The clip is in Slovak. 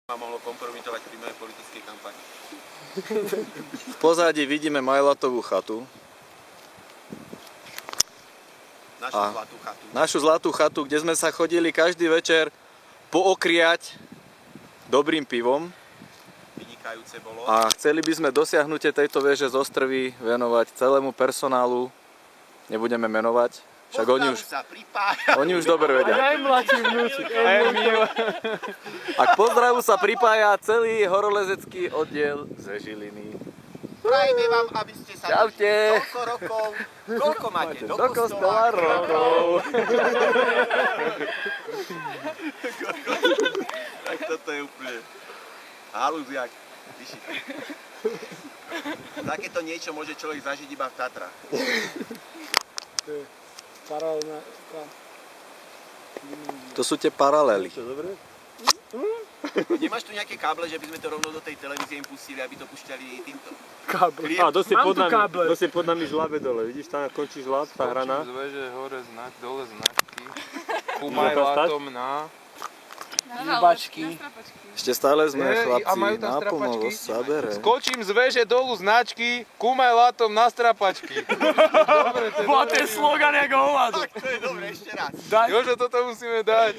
ma mohlo kompromitovať pri mojej politickej kampani. V pozadí vidíme Majlatovú chatu. Našu zlatú chatu, kde sme sa chodili každý večer pookriať dobrým pivom. Vynikajúce bolo. A chceli by sme dosiahnutie tejto veže z Ostrovy venovať celému personálu. Nebudeme menovať. Však oni už dobre vedia. Aj najmladší vnúčik. A k pozdravu sa pripája celý horolezecký oddiel ze Žiliny. Prajme vám, aby ste sa Čaute. toľko rokov. Koľko máte? Do kostola rokov. Tak toto je úplne halúziak. Takéto niečo môže človek zažiť iba v Tatrách. Paralelná. To sú tie paralely. Nemáš tu nejaké káble, že by sme to rovno do tej televízie im pustili, aby to púšťali týmto? Káble. A dosť je pod nami žlabe dole, vidíš, tam končí žlab, tá hrana. Zväže hore znak, dole značky. Kumajlátom na Výbačky. Ešte stále sme chlapci na pomoc zabere. Skočím z veže dolu značky, kumajlátom na strapačky. Bo, ten slogan jak hovado. Tak to je dobre, ešte raz. Jožo, toto musíme dať.